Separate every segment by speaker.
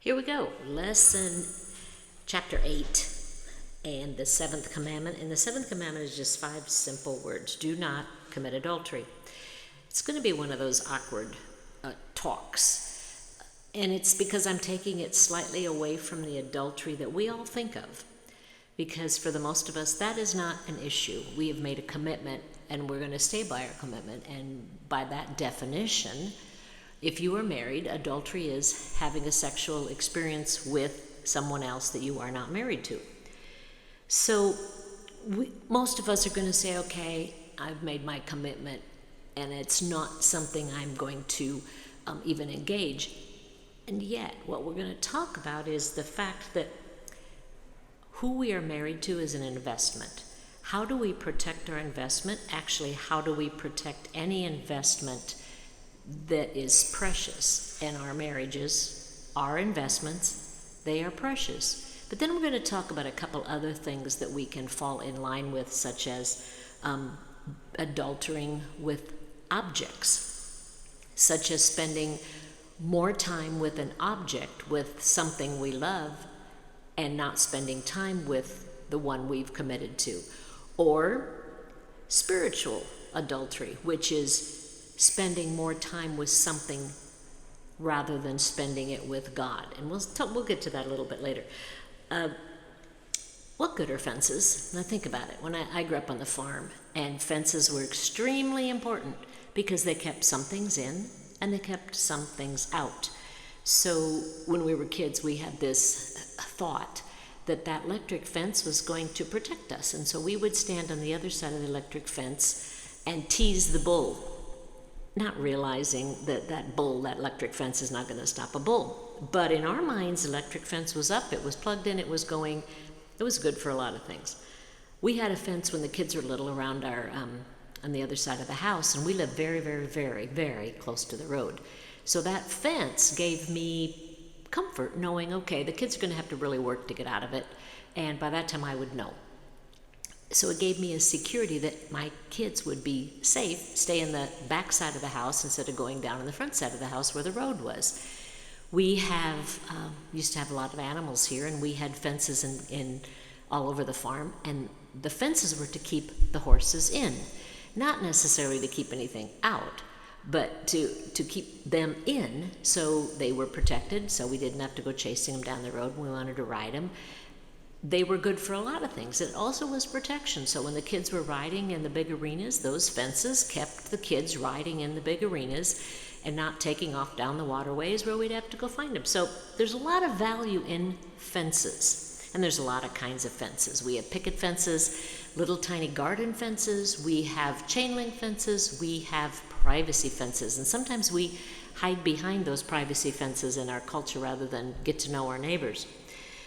Speaker 1: Here we go. Lesson chapter 8 and the seventh commandment. And the seventh commandment is just 5 simple words. Do not commit adultery. It's going to be one of those awkward talks. And it's because I'm taking it slightly away from the adultery that we all think of. Because for the most of us, that is not an issue. We have made a commitment and we're going to stay by our commitment. And by that definition, if you are married, adultery is having a sexual experience with someone else that you are not married to. So most of us are going to say, okay, I've made my commitment and it's not something I'm going to even engage. And yet, what we're going to talk about is the fact that who we are married to is an investment. How do we protect our investment? Actually, how do we protect any investment that is precious? And our marriages are investments. They are precious. But then we're going to talk about a couple other things that we can fall in line with, such as adultering with objects, such as spending more time with an object, with something we love, and not spending time with the one we've committed to. Or spiritual adultery, which is spending more time with something rather than spending it with God. And we'll get to that a little bit later. What good are fences? Now think about it. When I grew up on the farm, and fences were extremely important because they kept some things in and they kept some things out. So when we were kids, we had this thought that electric fence was going to protect us. And so we would stand on the other side of the electric fence and tease the bull, not realizing that that electric fence is not going to stop a bull. But in our minds, the electric fence was up, it was plugged in, it was good for a lot of things. We had a fence when the kids were little around our, on the other side of the house, and we lived very, very, very, very close to the road. So that fence gave me comfort knowing, okay, the kids are going to have to really work to get out of it, and by that time I would know. So it gave me a security that my kids would be safe, stay in the back side of the house instead of going down in the front side of the house where the road was. We used to have a lot of animals here, and we had fences in all over the farm, and the fences were to keep the horses in, not necessarily to keep anything out, but to keep them in so they were protected, so we didn't have to go chasing them down the road when we wanted to ride them. They were good for a lot of things. It also was protection. So when the kids were riding in the big arenas, those fences kept the kids riding in the big arenas and not taking off down the waterways where we'd have to go find them. So there's a lot of value in fences. And there's a lot of kinds of fences. We have picket fences, little tiny garden fences. We have chain link fences. We have privacy fences. And sometimes we hide behind those privacy fences in our culture rather than get to know our neighbors.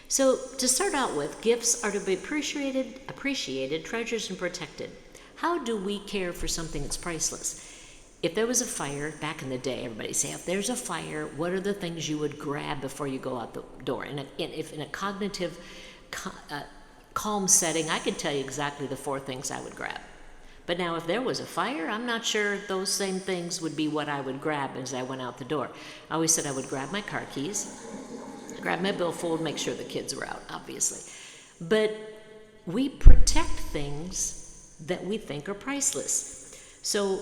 Speaker 1: So to start out with, gifts are to be appreciated, treasured, and protected. How do we care for something that's priceless? If there was a fire, back in the day, everybody say, if there's a fire, what are the things you would grab before you go out the door? And if in a cognitive, calm setting, I could tell you exactly the 4 things I would grab. But now if there was a fire, I'm not sure those same things would be what I would grab as I went out the door. I always said I would grab my car keys, grab my billfold, make sure the kids were out, obviously. But we protect things that we think are priceless. So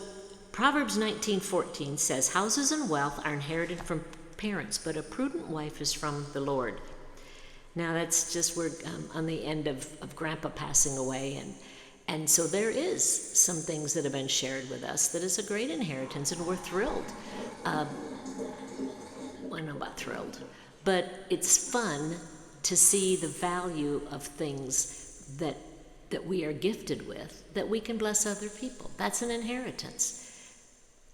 Speaker 1: Proverbs 19:14 says, houses and wealth are inherited from parents, but a prudent wife is from the Lord. Now that's just, we're on the end of Grandpa passing away, and so there is some things that have been shared with us that is a great inheritance, and we're thrilled. I don't know about thrilled, but it's fun to see the value of things that we are gifted with, that we can bless other people. That's an inheritance.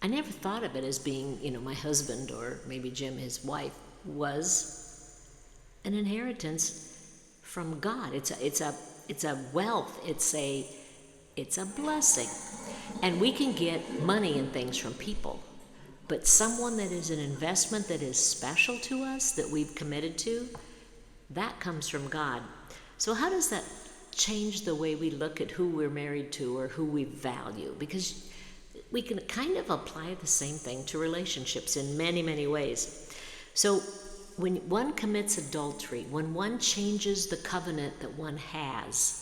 Speaker 1: I never thought of it as being, my husband or maybe Jim, his wife, was an inheritance from God. It's a wealth. It's a blessing. And we can get money and things from people. But someone that is an investment that is special to us, that we've committed to, that comes from God. So how does that change the way we look at who we're married to or who we value? Because we can kind of apply the same thing to relationships in many, many ways. So when one commits adultery, when one changes the covenant that one has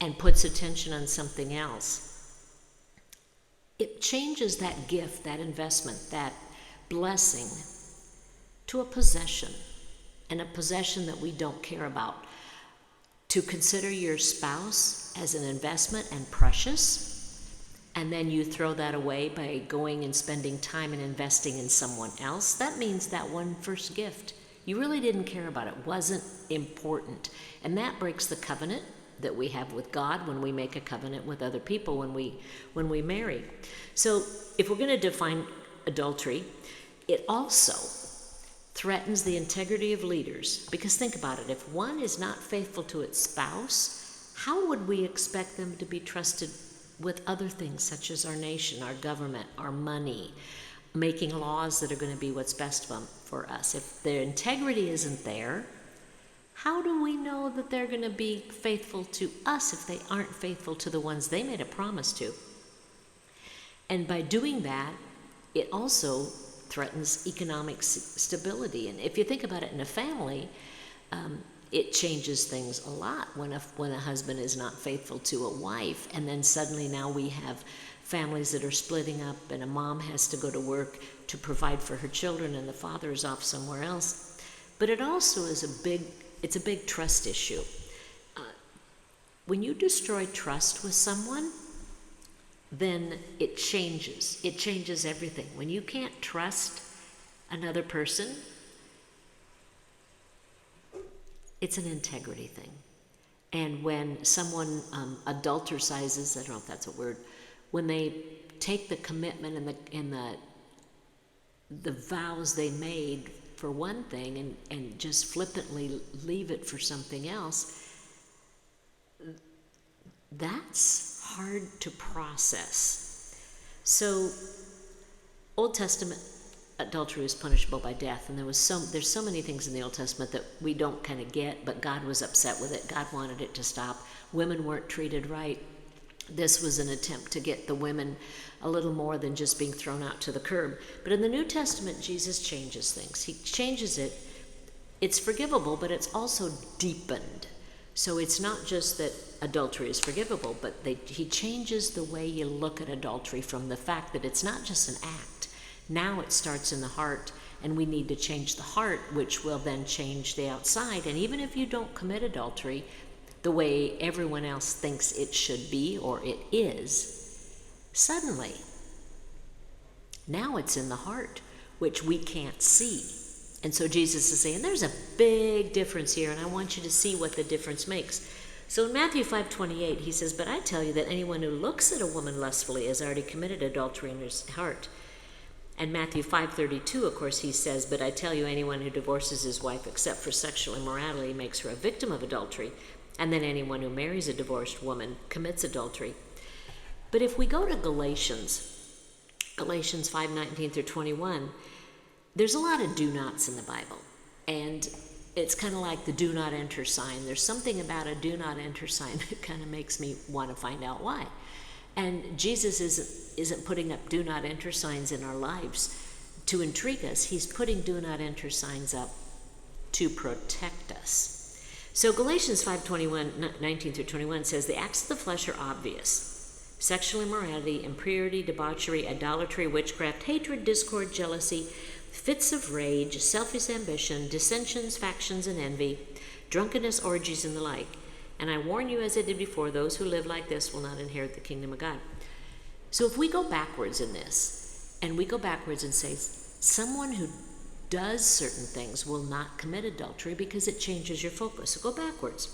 Speaker 1: and puts attention on something else, it changes that gift, that investment, that blessing to a possession, and a possession that we don't care about. To consider your spouse as an investment and precious, and then you throw that away by going and spending time and investing in someone else, that means that one first gift, you really didn't care about it, wasn't important. And that breaks the covenant that we have with God when we make a covenant with other people, when we marry. So if we're going to define adultery, it also threatens the integrity of leaders. Because think about it, if one is not faithful to its spouse, how would we expect them to be trusted with other things such as our nation, our government, our money, making laws that are going to be what's best for us? If their integrity isn't there, how do we know that they're going to be faithful to us if they aren't faithful to the ones they made a promise to? And by doing that, it also threatens economic stability. And if you think about it in a family, it changes things a lot when a husband is not faithful to a wife, and then suddenly now we have families that are splitting up, and a mom has to go to work to provide for her children, and the father is off somewhere else. But it also is it's a big trust issue. When you destroy trust with someone, then it changes everything. When you can't trust another person, it's an integrity thing. And when someone adultercizes, I don't know if that's a word, when they take the commitment and the vows they made for one thing and just flippantly leave it for something else, that's hard to process. So, Old Testament adultery was punishable by death, and there's so many things in the Old Testament that we don't kind of get, but God was upset with it. God wanted it to stop. Women weren't treated right. This was an attempt to get the women a little more than just being thrown out to the curb. But in the New Testament, Jesus changes things. He changes it. It's forgivable, but it's also deepened. So it's not just that adultery is forgivable, but he changes the way you look at adultery from the fact that it's not just an act. Now it starts in the heart, and we need to change the heart, which will then change the outside. And even if you don't commit adultery the way everyone else thinks it should be or it is, suddenly, now it's in the heart, which we can't see. And so Jesus is saying, there's a big difference here, and I want you to see what the difference makes. So in Matthew 5:28, he says, "But I tell you that anyone who looks at a woman lustfully has already committed adultery in his heart." And Matthew 5:32, of course, he says, "But I tell you, anyone who divorces his wife except for sexual immorality makes her a victim of adultery. And then anyone who marries a divorced woman commits adultery." But if we go to Galatians 5:19 through 21, there's a lot of do nots in the Bible. And it's kind of like the do not enter sign. There's something about a do not enter sign that kind of makes me want to find out why. And Jesus isn't putting up do not enter signs in our lives to intrigue us. He's putting do not enter signs up to protect us. So Galatians 5:19 through 21 says, "The acts of the flesh are obvious: sexual immorality, impurity, debauchery, idolatry, witchcraft, hatred, discord, jealousy, fits of rage, selfish ambition, dissensions, factions, and envy, drunkenness, orgies, and the like. And I warn you, as I did before, those who live like this will not inherit the kingdom of God." So if we go backwards in this, and we go backwards and say, someone who does certain things will not commit adultery because it changes your focus. So go backwards.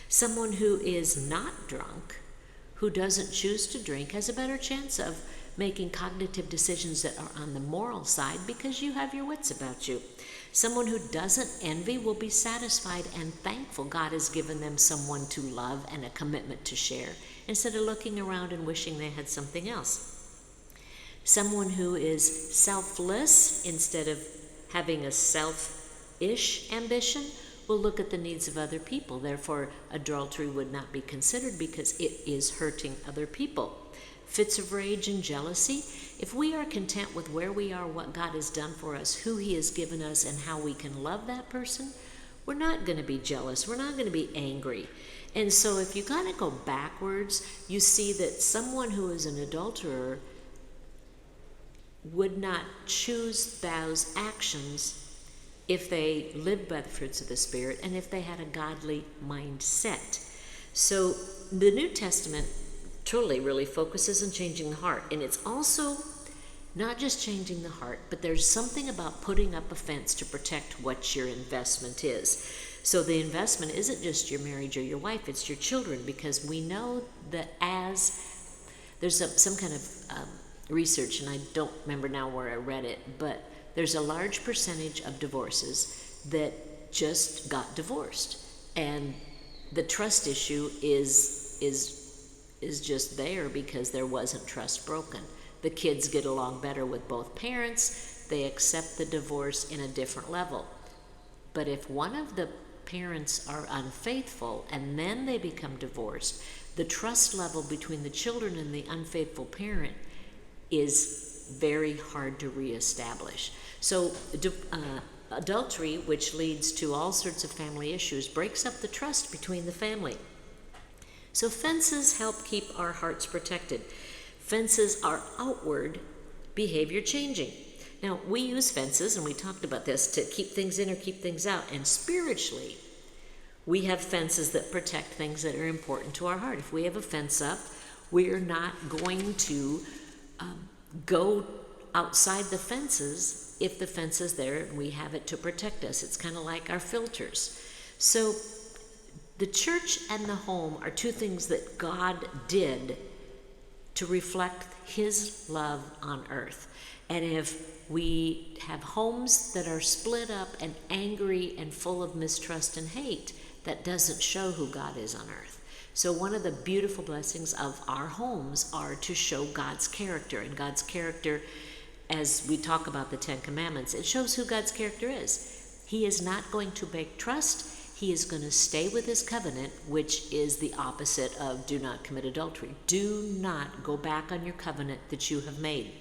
Speaker 1: Someone who is not drunk, who doesn't choose to drink, has a better chance of making cognitive decisions that are on the moral side because you have your wits about you. Someone who doesn't envy will be satisfied and thankful God has given them someone to love and a commitment to share, instead of looking around and wishing they had something else. Someone who is selfless, instead of having a selfish ambition, will look at the needs of other people. Therefore, adultery would not be considered because it is hurting other people. Fits of rage and jealousy. If we are content with where we are, what God has done for us, who He has given us, and how we can love that person, we're not going to be jealous. We're not going to be angry. And so if you kind of go backwards, you see that someone who is an adulterer would not choose those actions if they lived by the fruits of the Spirit and if they had a godly mindset. So the New Testament truly really focuses on changing the heart. And it's also not just changing the heart, but there's something about putting up a fence to protect what your investment is. So the investment isn't just your marriage or your wife, it's your children, because we know that as there's some kind of research, and I don't remember now where I read it, but there's a large percentage of divorces that just got divorced. And the trust issue is just there because there wasn't trust broken. The kids get along better with both parents. They accept the divorce in a different level. But if one of the parents are unfaithful and then they become divorced, the trust level between the children and the unfaithful parent is very hard to reestablish. So adultery, which leads to all sorts of family issues, breaks up the trust between the family. So fences help keep our hearts protected. Fences are outward behavior changing. Now, we use fences, and we talked about this, to keep things in or keep things out. And spiritually, we have fences that protect things that are important to our heart. If we have a fence up, we are not going to go outside the fences if the fence is there and we have it to protect us. It's kind of like our filters. So the church and the home are two things that God did to reflect His love on earth. And if we have homes that are split up and angry and full of mistrust and hate, that doesn't show who God is on earth. So one of the beautiful blessings of our homes are to show God's character. And God's character, as we talk about the Ten Commandments, it shows who God's character is. He is not going to break trust. He is going to stay with His covenant, which is the opposite of do not commit adultery. Do not go back on your covenant that you have made.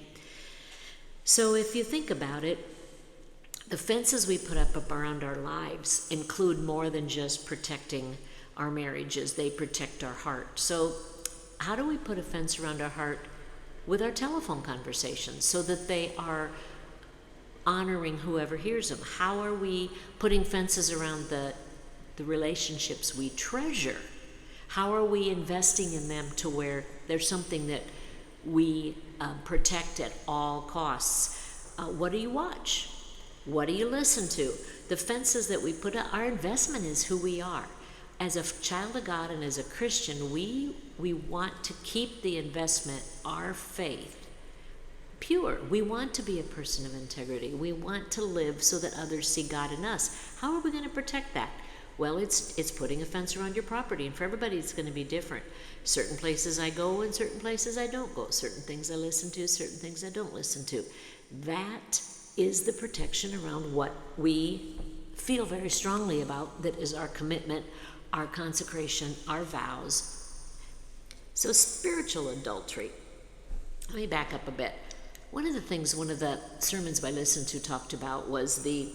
Speaker 1: So if you think about it, the fences we put up around our lives include more than just protecting our marriages. They protect our heart. So how do we put a fence around our heart with our telephone conversations so that they are honoring whoever hears them? How are we putting fences around the relationships we treasure? How are we investing in them to where there's something that we protect at all costs? What do you watch? What do you listen to? The fences that we put up, our investment is who we are. As a child of God and as a Christian, we want to keep the investment, our faith, pure. We want to be a person of integrity. We want to live so that others see God in us. How are we going to protect that? Well, it's putting a fence around your property, and for everybody it's going to be different. Certain places I go and certain places I don't go. Certain things I listen to, certain things I don't listen to. That is the protection around what we feel very strongly about, that is our commitment, our consecration, our vows. So spiritual adultery. Let me back up a bit. One of the sermons I listened to talked about was the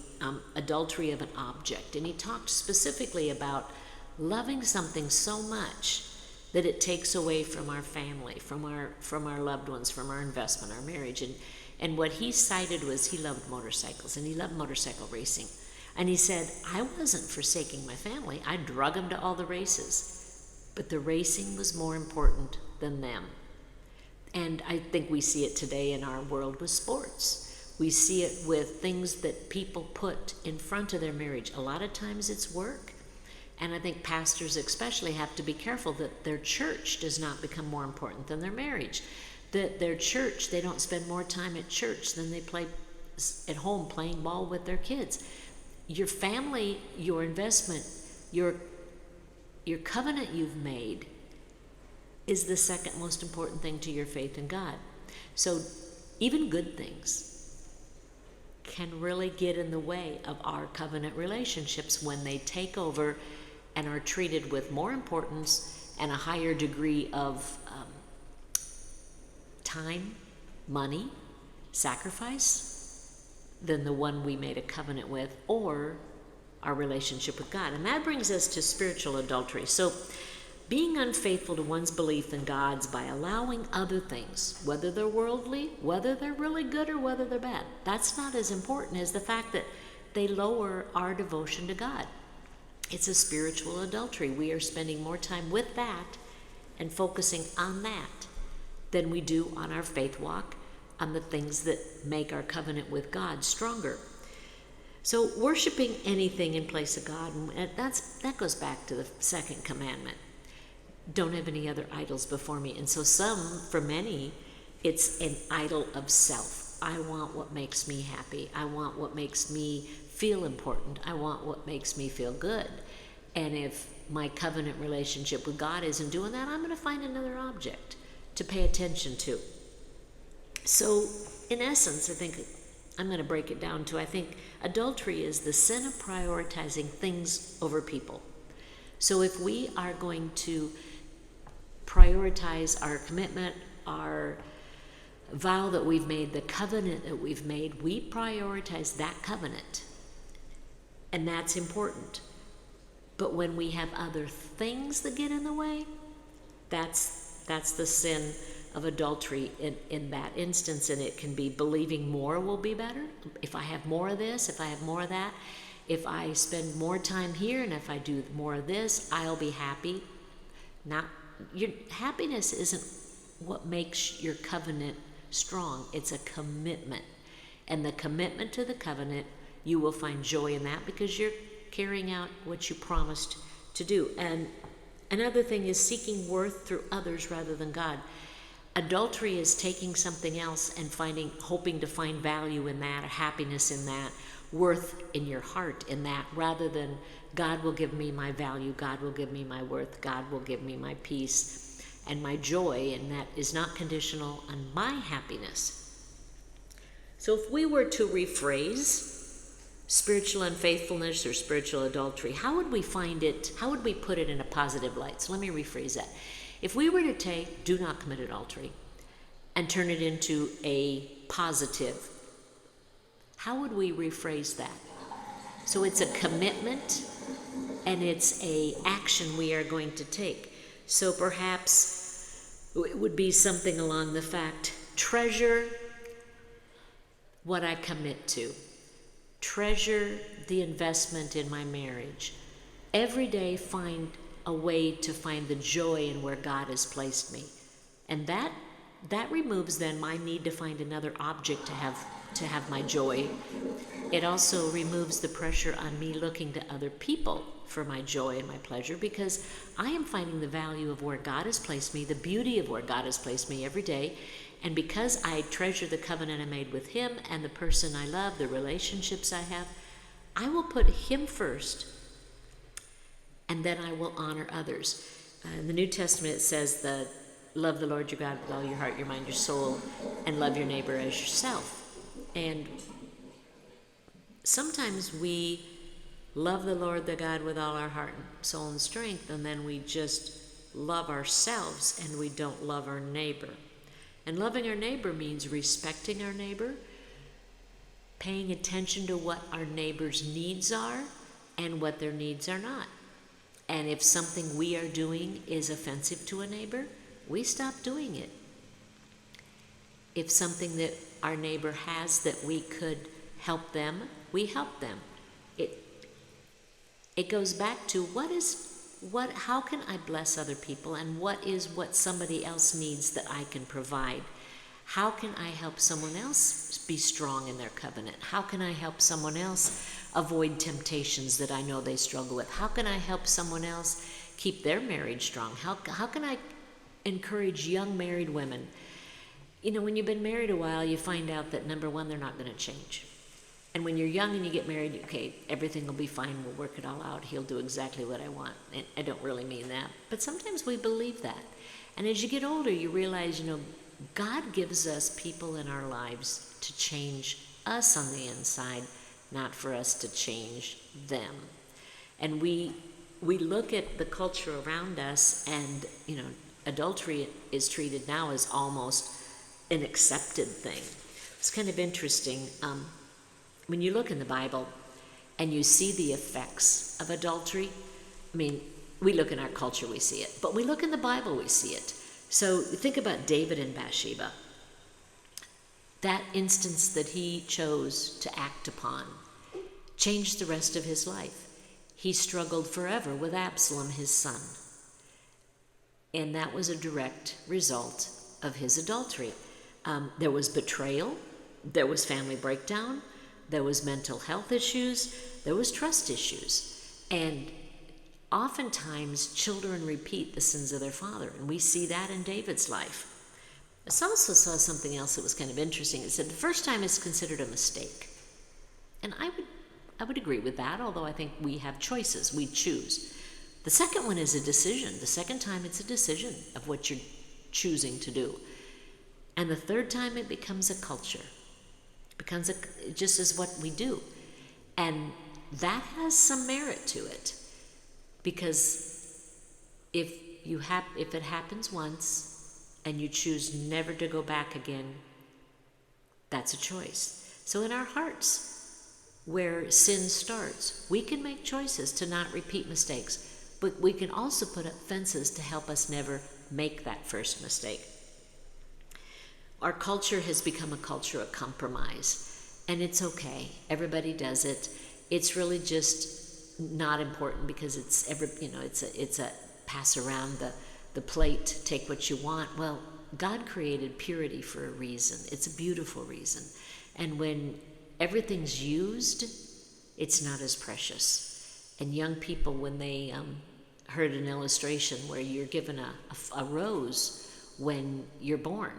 Speaker 1: adultery of an object. And he talked specifically about loving something so much that it takes away from our family, from our loved ones, from our investment, our marriage. And what he cited was he loved motorcycles, and he loved motorcycle racing. And he said, I wasn't forsaking my family. I drug them to all the races. But the racing was more important than them. And I think we see it today in our world with sports. We see it with things that people put in front of their marriage. A lot of times it's work. And I think pastors especially have to be careful that their church does not become more important than their marriage. That their church, they don't spend more time at church than they play at home playing ball with their kids. Your family, your investment, your covenant you've made is the second most important thing to your faith in God. So even good things can really get in the way of our covenant relationships when they take over and are treated with more importance and a higher degree of time money, sacrifice, than the one we made a covenant with, or our relationship with God. And that brings us to spiritual adultery. So being unfaithful to one's belief in God's by allowing other things, whether they're worldly, whether they're really good, or whether they're bad, that's not as important as the fact that they lower our devotion to God. It's a spiritual adultery. We are spending more time with that and focusing on that than we do on our faith walk, on the things that make our covenant with God stronger. So worshiping anything in place of God, and that goes back to the second commandment. Don't have any other idols before me. And so for many, it's an idol of self. I want what makes me happy. I want what makes me feel important. I want what makes me feel good. And if my covenant relationship with God isn't doing that, I'm going to find another object to pay attention to. So, in essence, I think I'm going to break it down to, I think adultery is the sin of prioritizing things over people. So if we are going to prioritize our commitment, our vow that we've made, the covenant that we've made, we prioritize that covenant. And that's important. But when we have other things that get in the way, that's the sin of adultery in that instance. And it can be believing more will be better. If I have more of this, if I have more of that, if I spend more time here, and if I do more of this, I'll be happy. Your happiness isn't what makes your covenant strong. It's a commitment. And the commitment to the covenant, you will find joy in that because you're carrying out what you promised to do. And another thing is seeking worth through others rather than God. Adultery is taking something else and hoping to find value in that, or happiness in that, worth in your heart in that, rather than God will give me my value, God will give me my worth, God will give me my peace and my joy, and that is not conditional on my happiness. So if we were to rephrase spiritual unfaithfulness or spiritual adultery, how would we find it, how would we put it in a positive light? So let me rephrase that. If we were to take do not commit adultery and turn it into a positive, how would we rephrase that? So it's a commitment and it's a action we are going to take. So perhaps it would be something along the fact, treasure what I commit to. Treasure the investment in my marriage. Every day find a way to find the joy in where God has placed me. And that removes then my need to find another object to have my joy. It also removes the pressure on me looking to other people for my joy and my pleasure, because I am finding the value of where God has placed me, the beauty of where God has placed me every day. And because I treasure the covenant I made with Him and the person I love, the relationships I have, I will put Him first, and then I will honor others. In the New Testament it says that love the Lord your God with all your heart, your mind, your soul, and love your neighbor as yourself. And sometimes we love the Lord the God with all our heart, soul, and strength, and then we just love ourselves and we don't love our neighbor. And loving our neighbor means respecting our neighbor, paying attention to what our neighbor's needs are and what their needs are not. And if something we are doing is offensive to a neighbor, we stop doing it. If something that our neighbor has that we could help them, we help them. It goes back to how can I bless other people, and what somebody else needs that I can provide? How can I help someone else be strong in their covenant? How can I help someone else avoid temptations that I know they struggle with? How can I help someone else keep their marriage strong? How can I encourage young married women? You know, when you've been married a while, you find out that number one, they're not going to change. And when you're young and you get married, okay, everything will be fine, we'll work it all out, he'll do exactly what I want. And I don't really mean that, but sometimes we believe that. And as you get older, you realize, God gives us people in our lives to change us on the inside, not for us to change them. And we look at the culture around us, and adultery is treated now as almost an accepted thing. It's kind of interesting. When you look in the Bible and you see the effects of adultery, I mean, we look in our culture, we see it, but we look in the Bible, we see it. So think about David and Bathsheba. That instance that he chose to act upon changed the rest of his life. He struggled forever with Absalom, his son. And that was a direct result of his adultery. There was betrayal, there was family breakdown, there was mental health issues, there was trust issues. And oftentimes children repeat the sins of their father, and we see that in David's life. I also saw something else that was kind of interesting. It said the first time is considered a mistake. And I would agree with that, although I think we have choices, we choose. The second one is a decision. The second time it's a decision of what you're choosing to do. And the third time it becomes a culture. It just is what we do. And that has some merit to it. Because if it happens once and you choose never to go back again, that's a choice. So in our hearts, where sin starts, we can make choices to not repeat mistakes, but we can also put up fences to help us never make that first mistake. Our culture has become a culture of compromise, and it's okay. Everybody does it. It's really just not important because it's a pass around the plate, take what you want. Well, God created purity for a reason. It's a beautiful reason. And when everything's used, it's not as precious. And young people, when they heard an illustration where you're given a rose when you're born,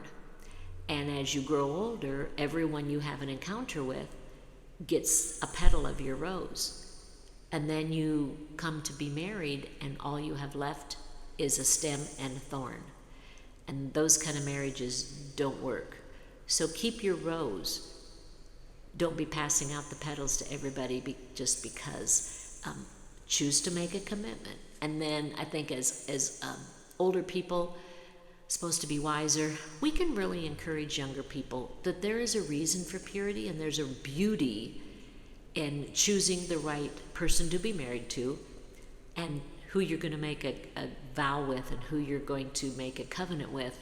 Speaker 1: and as you grow older, everyone you have an encounter with gets a petal of your rose. And then you come to be married, and all you have left is a stem and a thorn. And those kind of marriages don't work. So keep your rose. Don't be passing out the petals to everybody just because. Choose to make a commitment. And then I think as older people, supposed to be wiser, we can really encourage younger people that there is a reason for purity, and there's a beauty in choosing the right person to be married to, and who you're going to make a vow with, and who you're going to make a covenant with.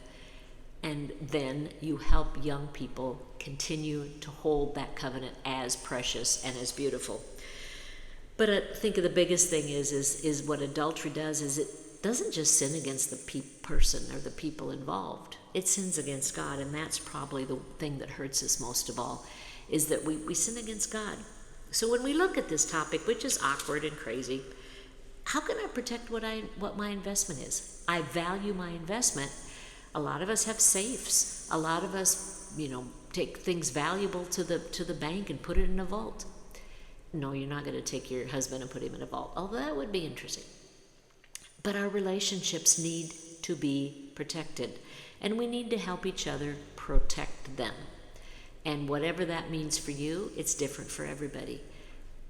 Speaker 1: And then you help young people continue to hold that covenant as precious and as beautiful. But I think the biggest thing is what adultery does is it doesn't just sin against the person or the people involved. It sins against God, and that's probably the thing that hurts us most of all, is that we sin against God. So when we look at this topic, which is awkward and crazy, how can I protect what my investment is? I value my investment. A lot of us have safes. A lot of us, take things valuable to the bank and put it in a vault. No, you're not going to take your husband and put him in a vault, although that would be interesting. But our relationships need to be protected, and we need to help each other protect them. And whatever that means for you, it's different for everybody.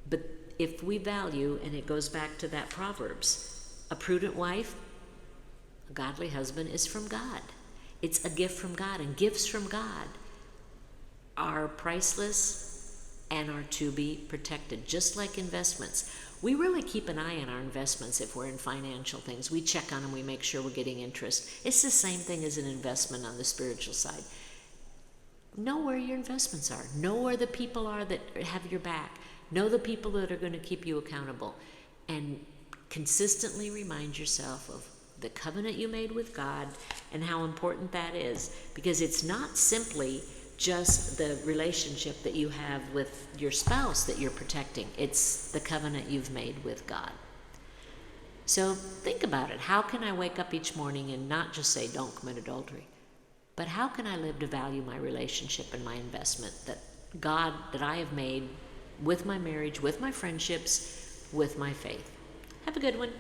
Speaker 1: But if we value, and it goes back to that Proverbs, a prudent wife, a godly husband is from God. It's a gift from God, and gifts from God are priceless and are to be protected, just like investments. We really keep an eye on our investments if we're in financial things. We check on them, we make sure we're getting interest. It's the same thing as an investment on the spiritual side. Know where your investments are. Know where the people are that have your back. Know the people that are going to keep you accountable. And consistently remind yourself of the covenant you made with God and how important that is. Because it's not simply just the relationship that you have with your spouse that you're protecting. It's the covenant you've made with God. So think about it. How can I wake up each morning and not just say, don't commit adultery, but how can I live to value my relationship and my investment that God, that I have made with my marriage, with my friendships, with my faith? Have a good one.